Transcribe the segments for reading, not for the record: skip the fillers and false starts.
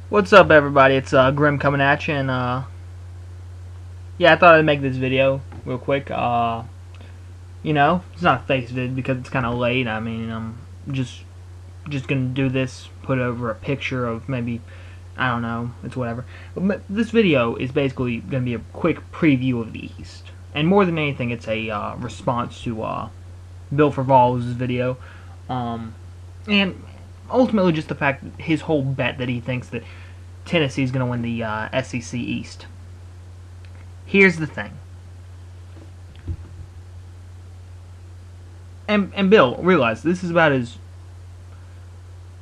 What's up, everybody? It's Grim coming at you, and yeah, I thought I'd make this video real quick. It's not a face vid because it's kind of late. I mean, I'm just gonna do this, put over a picture of maybe, I don't know, it's whatever. But this video is basically gonna be a quick preview of the East, and more than anything, it's a response to Bill4Volz video, and ultimately just the fact that his whole bet that he thinks that Tennessee is going to win the SEC East. Here's the thing. And Bill, realize this is about as...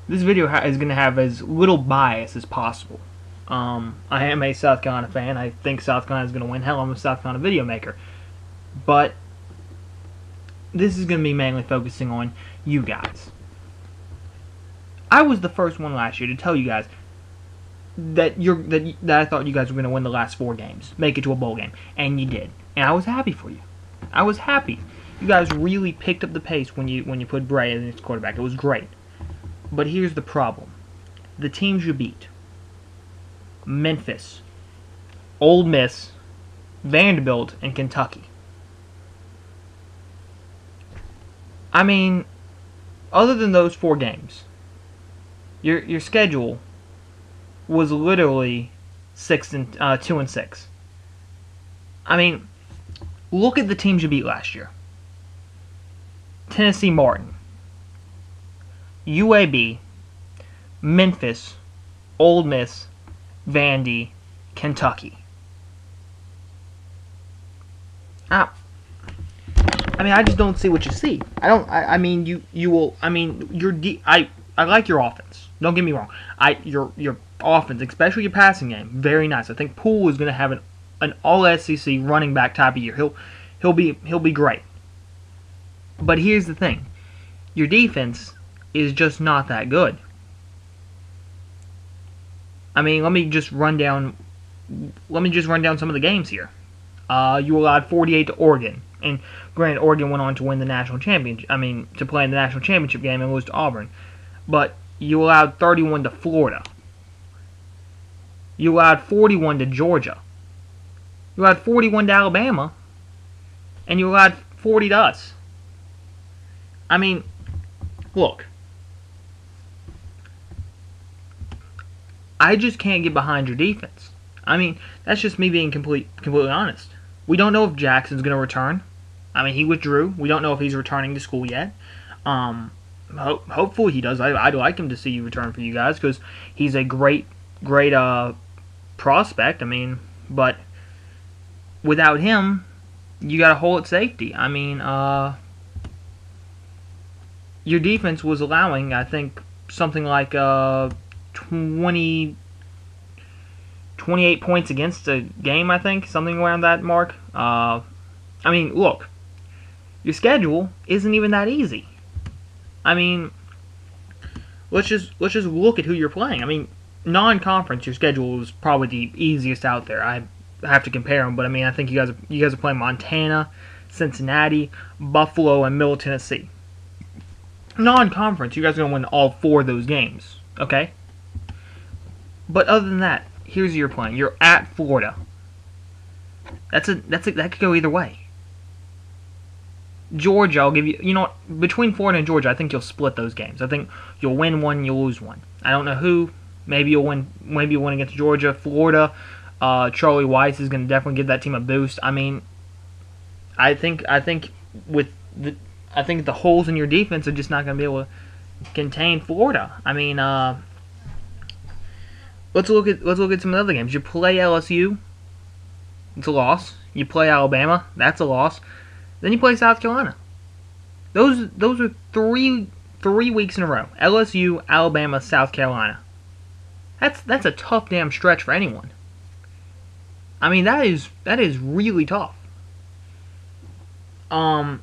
This video is going to have as little bias as possible. I am a South Carolina fan. I think South Carolina is going to win. Hell, I'm a South Carolina video maker. But this is going to be mainly focusing on you guys. I was the first one last year to tell you guys that I thought you guys were going to win the last 4 games, make it to a bowl game, and you did, and I was happy for you. I was happy. You guys really picked up the pace when you put Bray as quarterback. It was great. But here's the problem: the teams you beat: Memphis, Ole Miss, Vanderbilt, and Kentucky. I mean, other than those 4 games, your schedule was literally 2-6. I mean, look at the teams you beat last year: Tennessee Martin, UAB, Memphis, Ole Miss, Vandy, Kentucky. I mean, I just don't see what you see. I mean, you will. I mean, I like your offense. Don't get me wrong. Your offense, especially your passing game, very nice. I think Poole is going to have an all-SEC running back type of year. He'll be great. But here's the thing: your defense is just not that good. I mean, let me just run down some of the games here. You allowed 48 to Oregon, and granted, Oregon went on to win the national championship. I mean, to play in the national championship game and lose to Auburn. But you allowed 31 to Florida. You allowed 41 to Georgia. You allowed 41 to Alabama. And you allowed 40 to us. I mean, look. I just can't get behind your defense. I mean, that's just me being completely honest. We don't know if Jackson's going to return. I mean, he withdrew. We don't know if he's returning to school yet. Hopefully he does. I'd like him to see you return for you guys because he's a great prospect. I mean, but without him, you got a hole at safety. I mean, your defense was allowing, I think, something like 28 points against a game, I think, something around that mark. I mean, look, your schedule isn't even that easy. I mean, let's just look at who you're playing. I mean, non-conference, your schedule is probably the easiest out there. I have to compare them, but I mean, I think you guys are playing Montana, Cincinnati, Buffalo, and Middle Tennessee. Non-conference, you guys are gonna win all 4 of those games, okay? But other than that, here's who you're playing. You're at Florida. That could go either way. Georgia, I'll give you. You know what? Between Florida and Georgia, I think you'll split those games. I think you'll win one, you'll lose one. I don't know who. Maybe you'll win. Maybe you'll win against Georgia, Florida. Charlie Weiss is going to definitely give that team a boost. I mean, I think the holes in your defense are just not going to be able to contain Florida. I mean, let's look at some of the other games. You play LSU, it's a loss. You play Alabama, that's a loss. Then you play South Carolina. Those are three weeks in a row. LSU, Alabama, South Carolina. That's a tough damn stretch for anyone. I mean, that is really tough. I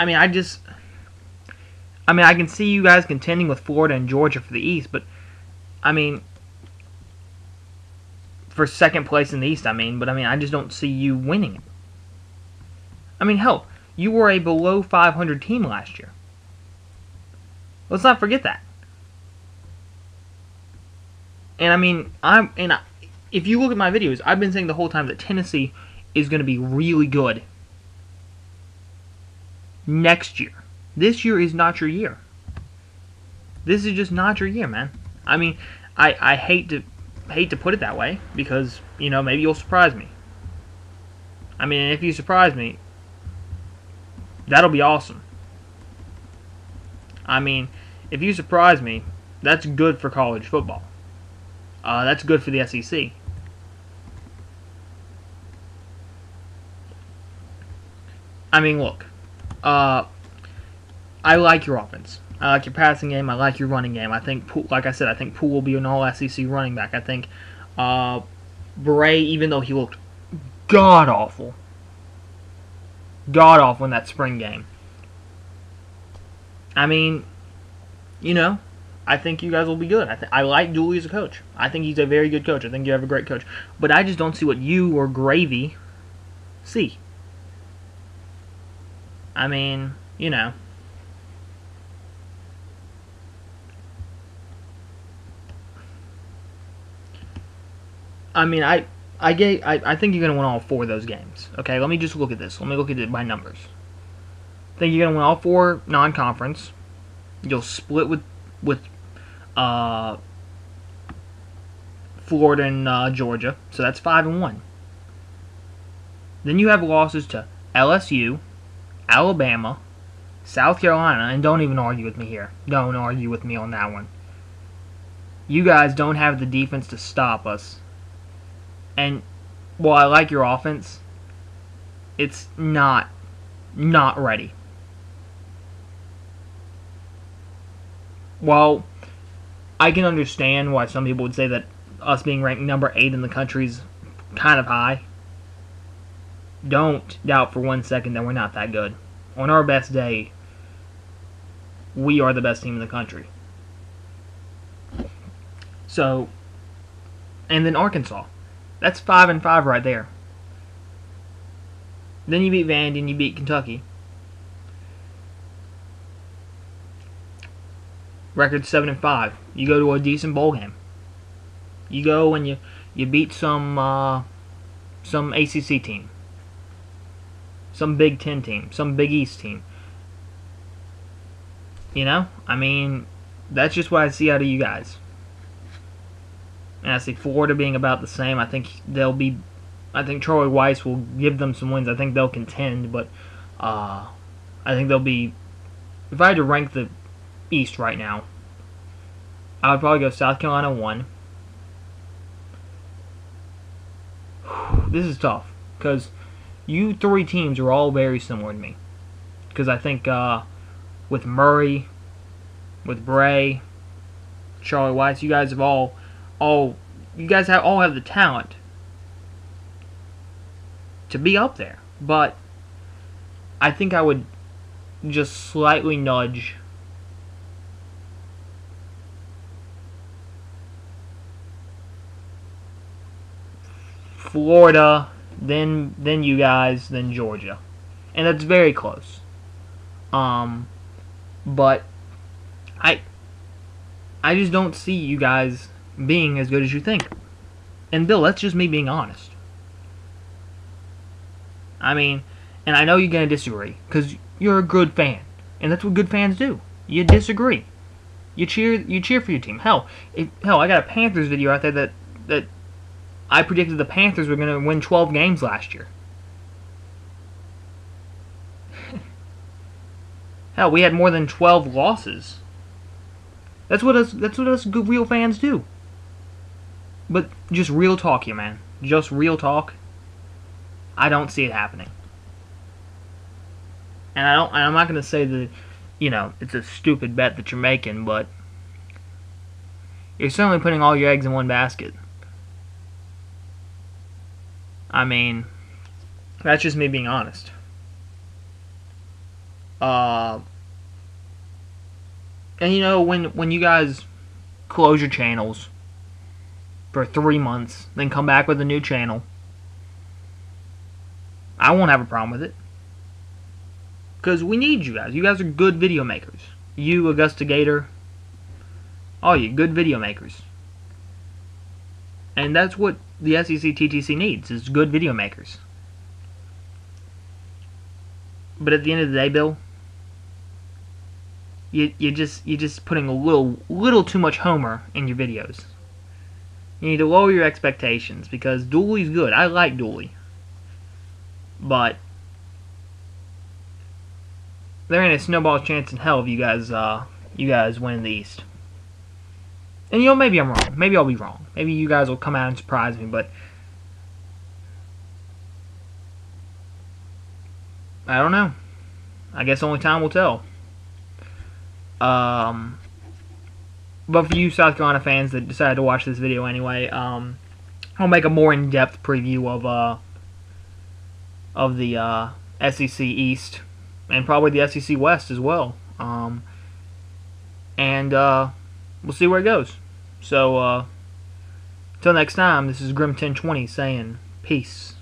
mean, I can see you guys contending with Florida and Georgia for the East, but I mean, for second place in the East, but I just don't see you winning it. I mean, hell, you were a below 500 team last year. Let's not forget that. And I mean, if you look at my videos, I've been saying the whole time that Tennessee is going to be really good next year. This year is not your year. This is just not your year, man. I mean, I hate to put it that way because, you know, maybe you'll surprise me. I mean, if you surprise me, that'll be awesome. I mean, if you surprise me, that's good for college football. That's good for the SEC. I mean, look. I like your offense. I like your passing game. I like your running game. I think, like I said, I think Poole will be an all-SEC running back. I think Bray, even though he looked god-awful in that spring game. I mean, you know, I think you guys will be good. I like Dooley as a coach. I think he's a very good coach. I think you have a great coach. But I just don't see what you or Gravy see. I mean, you know. I mean, I think you're going to win all 4 of those games. Okay, let me just look at this. Let me look at it by numbers. I think you're going to win all 4 non-conference. You'll split with Florida and Georgia, so that's 5-1. Then you have losses to LSU, Alabama, South Carolina, and don't even argue with me here. Don't argue with me on that one. You guys don't have the defense to stop us. And while I like your offense, it's not ready. While I can understand why some people would say that us being ranked number 8 in the country is kind of high, don't doubt for 1 second that we're not that good. On our best day, we are the best team in the country. So, and then Arkansas. That's 5-5 right there. Then you beat Vandy and you beat Kentucky. Record 7-5. You go to a decent bowl game. You go and you beat some ACC team, some Big Ten team, some Big East team. You know, I mean, that's just what I see out of you guys. And I see Florida being about the same. I think Charlie Weiss will give them some wins. I think they'll contend, but I think they'll be. If I had to rank the East right now, I would probably go South Carolina 1. This is tough because you 3 teams are all very similar to me. Because I think with Murray, with Bray, Charlie Weiss, you guys have all have the talent to be up there. But I think I would just slightly nudge Florida, then you guys, then Georgia. And that's very close. But I just don't see you guys being as good as you think. And Bill, that's just me being honest. I mean, and I know you're going to disagree because you're a good fan. And that's what good fans do. You disagree. You cheer for your team. Hell, I got a Panthers video out there that I predicted the Panthers were going to win 12 games last year. Hell, we had more than 12 losses. That's what us good real fans do. But just real talk here, man. Just real talk. I don't see it happening. And I'm not going to say that, you know, it's a stupid bet that you're making, but you're certainly putting all your eggs in one basket. I mean, that's just me being honest. And you know, when you guys close your channels for 3 months, then come back with a new channel, I won't have a problem with it. Because we need you guys. You guys are good video makers. You, Augusta Gator, all you good video makers. And that's what the SEC TTC needs, is good video makers. But at the end of the day, Bill, you're just putting a little too much Homer in your videos. You need to lower your expectations, because Dooley's good. I like Dooley. But there ain't a snowball's chance in hell if you guys win the East. And maybe I'm wrong. Maybe I'll be wrong. Maybe you guys will come out and surprise me, but I don't know. I guess only time will tell. But for you South Carolina fans that decided to watch this video anyway, I'll make a more in-depth preview of the SEC East and probably the SEC West as well. We'll see where it goes. So, until next time, this is Grim1020 saying peace.